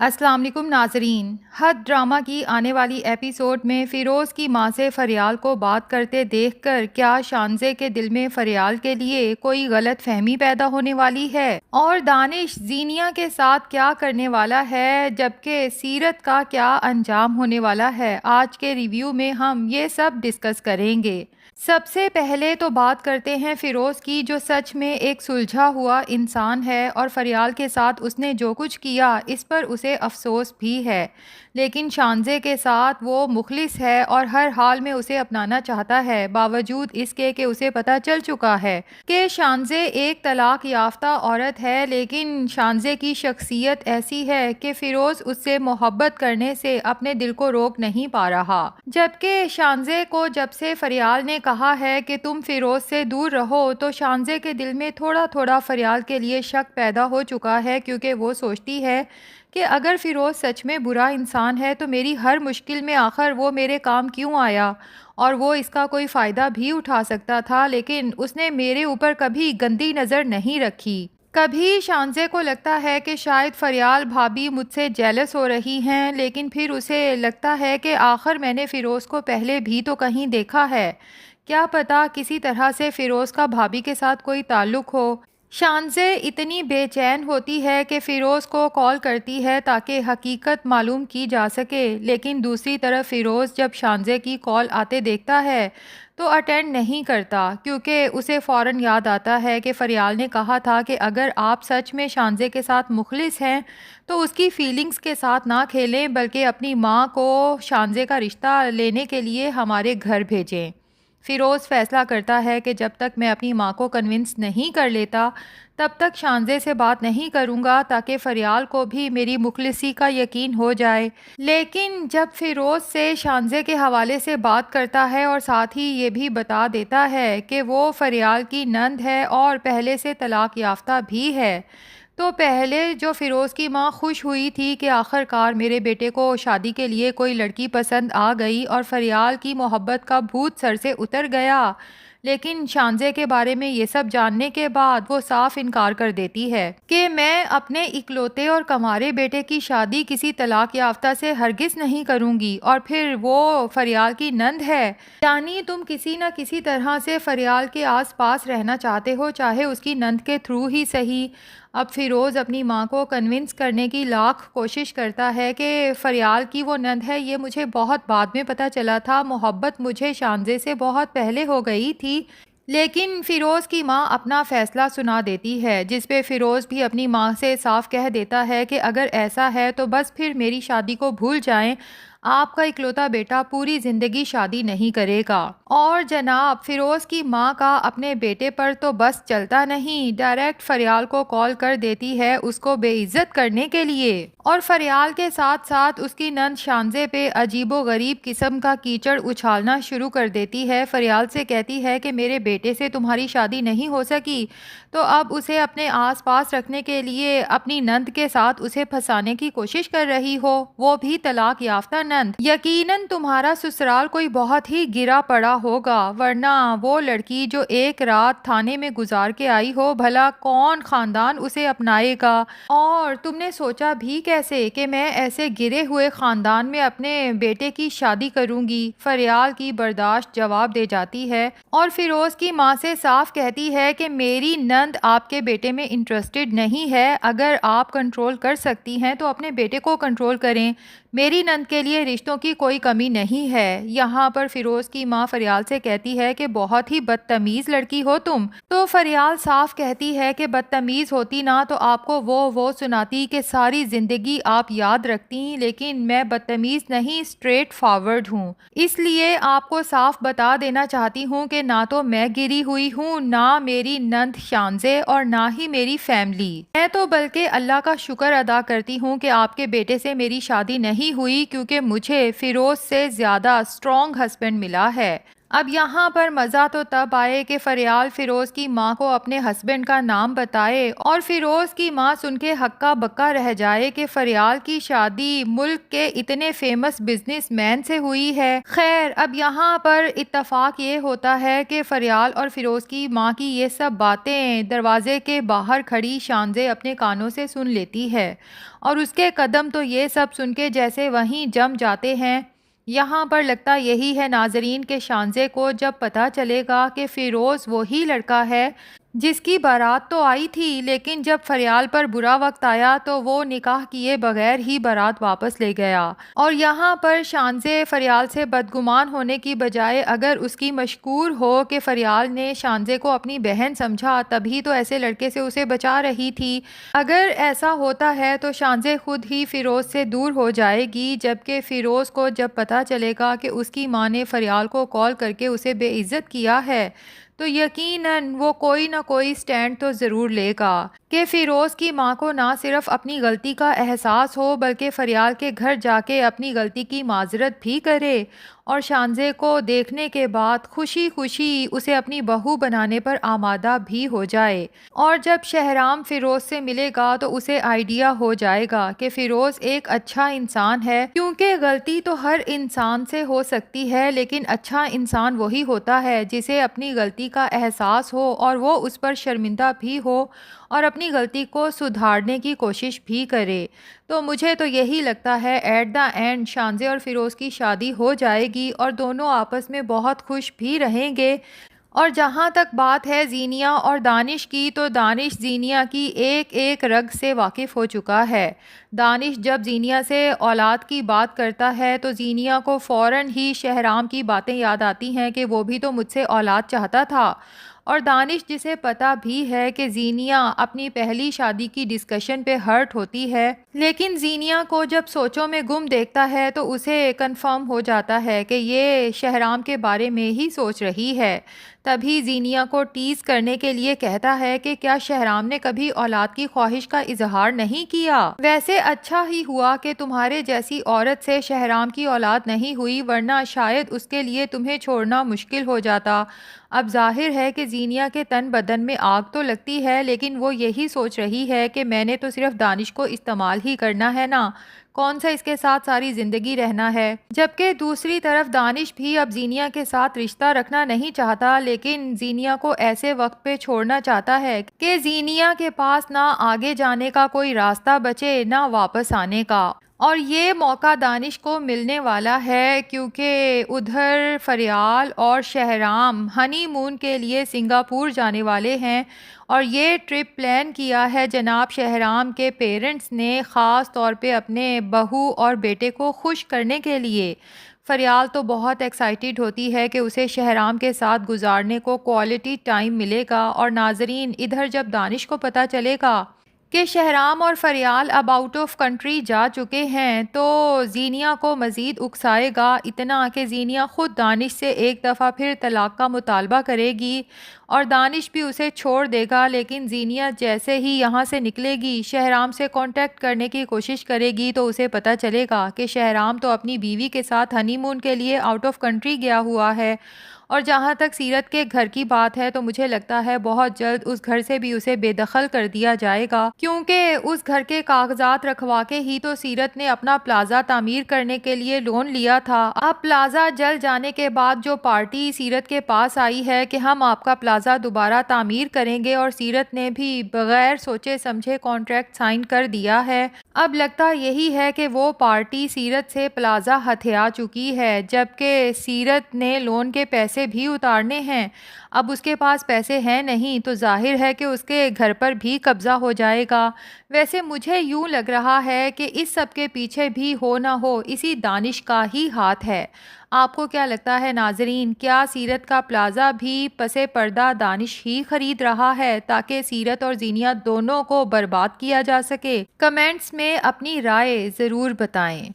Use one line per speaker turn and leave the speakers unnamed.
السلام علیکم ناظرین، حد ڈرامہ کی آنے والی ایپیسوڈ میں فیروز کی ماں سے فریال کو بات کرتے دیکھ کر کیا شانزے کے دل میں فریال کے لیے کوئی غلط فہمی پیدا ہونے والی ہے اور دانش زینیا کے ساتھ کیا کرنے والا ہے، جبکہ سیرت کا کیا انجام ہونے والا ہے، آج کے ریویو میں ہم یہ سب ڈسکس کریں گے۔ سب سے پہلے تو بات کرتے ہیں فیروز کی، جو سچ میں ایک سلجھا ہوا انسان ہے اور فریال کے ساتھ اس نے جو کچھ کیا اس پر اسے افسوس بھی ہے، لیکن شانزے کے ساتھ وہ مخلص ہے اور ہر حال میں اسے اپنانا چاہتا ہے، باوجود اس کے کہ اسے پتہ چل چکا ہے کہ شانزے ایک طلاق یافتہ عورت ہے، لیکن شانزے کی شخصیت ایسی ہے کہ فیروز اس سے محبت کرنے سے اپنے دل کو روک نہیں پا رہا، جبکہ شانزے کو جب سے فریال نے کہا ہے کہ تم فیروز سے دور رہو تو شانزے کے دل میں تھوڑا تھوڑا فریال کے لیے شک پیدا ہو چکا ہے، کیونکہ وہ سوچتی ہے کہ اگر فیروز سچ میں برا انسان ہے تو میری ہر مشکل میں آخر وہ میرے کام کیوں آیا، اور وہ اس کا کوئی فائدہ بھی اٹھا سکتا تھا، لیکن اس نے میرے اوپر کبھی گندی نظر نہیں رکھی۔ کبھی شانزے کو لگتا ہے کہ شاید فریال بھابھی مجھ سے جیلس ہو رہی ہیں، لیکن پھر اسے لگتا ہے کہ آخر میں نے فیروز کو پہلے بھی تو کہیں دیکھا ہے، کیا پتہ کسی طرح سے فیروز کا بھابھی کے ساتھ کوئی تعلق ہو۔ شانزے اتنی بے چین ہوتی ہے کہ فیروز کو کال کرتی ہے تاکہ حقیقت معلوم کی جا سکے، لیکن دوسری طرف فیروز جب شانزے کی کال آتے دیکھتا ہے تو اٹینڈ نہیں کرتا، کیونکہ اسے فوراً یاد آتا ہے کہ فریال نے کہا تھا کہ اگر آپ سچ میں شانزے کے ساتھ مخلص ہیں تو اس کی فیلنگز کے ساتھ نہ کھیلیں، بلکہ اپنی ماں کو شانزے کا رشتہ لینے کے لیے ہمارے گھر بھیجیں۔ فیروز فیصلہ کرتا ہے کہ جب تک میں اپنی ماں کو کنونس نہیں کر لیتا تب تک شانزے سے بات نہیں کروں گا، تاکہ فریال کو بھی میری مخلصی کا یقین ہو جائے۔ لیکن جب فیروز سے شانزے کے حوالے سے بات کرتا ہے اور ساتھ ہی یہ بھی بتا دیتا ہے کہ وہ فریال کی نند ہے اور پہلے سے طلاق یافتہ بھی ہے، تو پہلے جو فیروز کی ماں خوش ہوئی تھی کہ آخر کار میرے بیٹے کو شادی کے لیے کوئی لڑکی پسند آ گئی اور فریال کی محبت کا بھوت سر سے اتر گیا، لیکن شانزے کے بارے میں یہ سب جاننے کے بعد وہ صاف انکار کر دیتی ہے کہ میں اپنے اکلوتے اور کمارے بیٹے کی شادی کسی طلاق یافتہ سے ہرگز نہیں کروں گی، اور پھر وہ فریال کی نند ہے، یعنی تم کسی نہ کسی طرح سے فریال کے آس پاس رہنا چاہتے ہو، چاہے اس کی نند کے تھرو ہی صحیح۔ اب فیروز اپنی ماں کو کنونس کرنے کی لاکھ کوشش کرتا ہے کہ فریال کی وہ نند ہے، یہ مجھے بہت بعد میں پتہ چلا تھا، محبت مجھے شانزے سے بہت پہلے ہو گئی تھی، لیکن فیروز کی ماں اپنا فیصلہ سنا دیتی ہے، جس پہ فیروز بھی اپنی ماں سے صاف کہہ دیتا ہے کہ اگر ایسا ہے تو بس پھر میری شادی کو بھول جائیں، آپ کا اکلوتا بیٹا پوری زندگی شادی نہیں کرے گا۔ اور جناب فیروز کی ماں کا اپنے بیٹے پر تو بس چلتا نہیں، ڈائریکٹ فریال کو کال کر دیتی ہے اس کو بے عزت کرنے کے لیے، اور فریال کے ساتھ ساتھ اس کی نند شانزے پہ عجیب و غریب قسم کا کیچڑ اچھالنا شروع کر دیتی ہے۔ فریال سے کہتی ہے کہ میرے بیٹے سے تمہاری شادی نہیں ہو سکی تو اب اسے اپنے آس پاس رکھنے کے لیے اپنی نند کے ساتھ اسے پھنسانے کی کوشش کر رہی ہو، وہ بھی طلاق یافتہ نند۔ یقیناً تمہارا سسرال کوئی بہت ہی گرا پڑا ہوگا، ورنہ وہ لڑکی جو ایک رات تھانے میں گزار کے آئی ہو، بھلا کون خاندان اسے اپنائے گا، اور تم نے سوچا بھی کیسے کہ میں ایسے گرے ہوئے خاندان میں اپنے بیٹے کی شادی کروں گی؟ فریال کی برداشت جواب دے جاتی ہے اور فیروز کی ماں سے صاف کہتی ہے کہ میری نند آپ کے بیٹے میں انٹرسٹڈ نہیں ہے، اگر آپ کنٹرول کر سکتی ہیں تو اپنے بیٹے کو کنٹرول کریں، میری نند کے لیے رشتوں کی کوئی کمی نہیں ہے۔ یہاں پر فیروز کی ماں فریال سے کہتی ہے کہ بہت ہی بدتمیز لڑکی ہو تم، تو فریال صاف کہتی ہے کہ بدتمیز ہوتی نا تو آپ کو وہ سناتی کہ ساری زندگی آپ یاد رکھتی، لیکن میں بدتمیز نہیں، اسٹریٹ فارورڈ ہوں، اس لیے آپ کو صاف بتا دینا چاہتی ہوں کہ نہ تو میں گری ہوئی ہوں، نہ میری نند شانزے، اور نہ ہی میری فیملی، میں تو بلکہ اللہ کا شکر ادا کرتی ہوں کہ آپ کے بیٹے سے میری شادی نہیں ہوئی، کیونکہ مجھے فیروز سے زیادہ اسٹرانگ ہسبینڈ ملا ہے۔ اب یہاں پر مزہ تو تب آئے کہ فریال فیروز کی ماں کو اپنے ہسبینڈ کا نام بتائے اور فیروز کی ماں سن کے ہکا بکا رہ جائے کہ فریال کی شادی ملک کے اتنے فیمس بزنس مین سے ہوئی ہے۔ خیر، اب یہاں پر اتفاق یہ ہوتا ہے کہ فریال اور فیروز کی ماں کی یہ سب باتیں دروازے کے باہر کھڑی شانزے اپنے کانوں سے سن لیتی ہے، اور اس کے قدم تو یہ سب سن کے جیسے وہیں جم جاتے ہیں۔ یہاں پر لگتا یہی ہے ناظرین کہ شانزے کو جب پتہ چلے گا کہ فیروز وہی لڑکا ہے جس کی بارات تو آئی تھی، لیکن جب فریال پر برا وقت آیا تو وہ نکاح کیے بغیر ہی بارات واپس لے گیا، اور یہاں پر شانزے فریال سے بدگمان ہونے کی بجائے اگر اس کی مشکور ہو کہ فریال نے شانزے کو اپنی بہن سمجھا تبھی تو ایسے لڑکے سے اسے بچا رہی تھی، اگر ایسا ہوتا ہے تو شانزے خود ہی فیروز سے دور ہو جائے گی، جبکہ فیروز کو جب پتہ چلے گا کہ اس کی ماں نے فریال کو کال کر کے اسے بے عزت کیا ہے تو یقیناً وہ کوئی نہ کوئی سٹینڈ تو ضرور لے گا کہ فیروز کی ماں کو نہ صرف اپنی غلطی کا احساس ہو بلکہ فریال کے گھر جا کے اپنی غلطی کی معذرت بھی کرے، اور شانزے کو دیکھنے کے بعد خوشی خوشی اسے اپنی بہو بنانے پر آمادہ بھی ہو جائے۔ اور جب شہرام فیروز سے ملے گا تو اسے آئیڈیا ہو جائے گا کہ فیروز ایک اچھا انسان ہے، کیونکہ غلطی تو ہر انسان سے ہو سکتی ہے لیکن اچھا انسان وہی ہوتا ہے جسے اپنی غلطی کا احساس ہو اور وہ اس پر شرمندہ بھی ہو اور اپنی غلطی کو سدھارنے کی کوشش بھی کرے۔ تو مجھے تو یہی لگتا ہے ایٹ دا اینڈ شانزے اور فیروز کی شادی ہو جائے گی اور دونوں آپس میں بہت خوش بھی رہیں گے۔ اور جہاں تک بات ہے زینیہ اور دانش کی، تو دانش زینیہ کی ایک ایک رگ سے واقف ہو چکا ہے۔ دانش جب زینیہ سے اولاد کی بات کرتا ہے تو زینیہ کو فوراً ہی شہرام کی باتیں یاد آتی ہیں کہ وہ بھی تو مجھ سے اولاد چاہتا تھا، اور دانش جسے پتہ بھی ہے کہ زینیہ اپنی پہلی شادی کی ڈسکشن پہ ہرٹ ہوتی ہے، لیکن زینیہ کو جب سوچوں میں گم دیکھتا ہے تو اسے کنفرم ہو جاتا ہے کہ یہ شہرام کے بارے میں ہی سوچ رہی ہے۔ تبھی زینیہ کو ٹیز کرنے کے لیے کہتا ہے کہ کیا شہرام نے کبھی اولاد کی خواہش کا اظہار نہیں کیا؟ ویسے اچھا ہی ہوا کہ تمہارے جیسی عورت سے شہرام کی اولاد نہیں ہوئی، ورنہ شاید اس کے لیے تمہیں چھوڑنا مشکل ہو جاتا۔ اب ظاہر ہے کہ زینیہ کے تن بدن میں آگ تو لگتی ہے، لیکن وہ یہی سوچ رہی ہے کہ میں نے تو صرف دانش کو استعمال ہی کرنا ہے نا، کون سا اس کے ساتھ ساری زندگی رہنا ہے۔ جبکہ دوسری طرف دانش بھی اب زینیہ کے ساتھ رشتہ رکھنا نہیں چاہتا، لیکن زینیہ کو ایسے وقت پہ چھوڑنا چاہتا ہے کہ زینیہ کے پاس نہ آگے جانے کا کوئی راستہ بچے نہ واپس آنے کا، اور یہ موقع دانش کو ملنے والا ہے کیونکہ ادھر فریال اور شہرام ہنی مون کے لیے سنگاپور جانے والے ہیں، اور یہ ٹرپ پلان کیا ہے جناب شہرام کے پیرنٹس نے خاص طور پہ اپنے بہو اور بیٹے کو خوش کرنے کے لیے۔ فریال تو بہت ایکسائٹیڈ ہوتی ہے کہ اسے شہرام کے ساتھ گزارنے کو کوالٹی ٹائم ملے گا، اور ناظرین ادھر جب دانش کو پتہ چلے گا کہ شہرام اور فریال اب آؤٹ آف کنٹری جا چکے ہیں تو زینیہ کو مزید اکسائے گا، اتنا کہ زینیہ خود دانش سے ایک دفعہ پھر طلاق کا مطالبہ کرے گی اور دانش بھی اسے چھوڑ دے گا، لیکن زینیہ جیسے ہی یہاں سے نکلے گی شہرام سے کانٹیکٹ کرنے کی کوشش کرے گی تو اسے پتہ چلے گا کہ شہرام تو اپنی بیوی کے ساتھ ہنی مون کے لیے آؤٹ آف کنٹری گیا ہوا ہے۔ اور جہاں تک سیرت کے گھر کی بات ہے تو مجھے لگتا ہے بہت جلد اس گھر سے بھی اسے بے دخل کر دیا جائے گا، کیونکہ اس گھر کے کاغذات رکھوا کے ہی تو سیرت نے اپنا پلازا تعمیر کرنے کے لیے لون لیا تھا۔ اب پلازا جل جانے کے بعد جو پارٹی سیرت کے پاس آئی ہے کہ ہم آپ کا پلازا دوبارہ تعمیر کریں گے، اور سیرت نے بھی بغیر سوچے سمجھے کانٹریکٹ سائن کر دیا ہے، اب لگتا یہی ہے کہ وہ پارٹی سیرت سے پلازا ہتھیا چکی ہے، جبکہ سیرت نے لون کے پیسے بھی اتارنے ہیں۔ اب اس کے پاس پیسے ہیں نہیں تو ظاہر ہے کہ اس کے گھر پر بھی قبضہ ہو جائے گا۔ ویسے مجھے یوں لگ رہا ہے کہ اس سب کے پیچھے بھی ہو نہ ہو اسی دانش کا ہی ہاتھ ہے۔ آپ کو کیا لگتا ہے ناظرین، کیا سیرت کا پلازا بھی پس پردہ دانش ہی خرید رہا ہے تاکہ سیرت اور زینیہ دونوں کو برباد کیا جا سکے؟ کمنٹس میں اپنی رائے ضرور بتائیں۔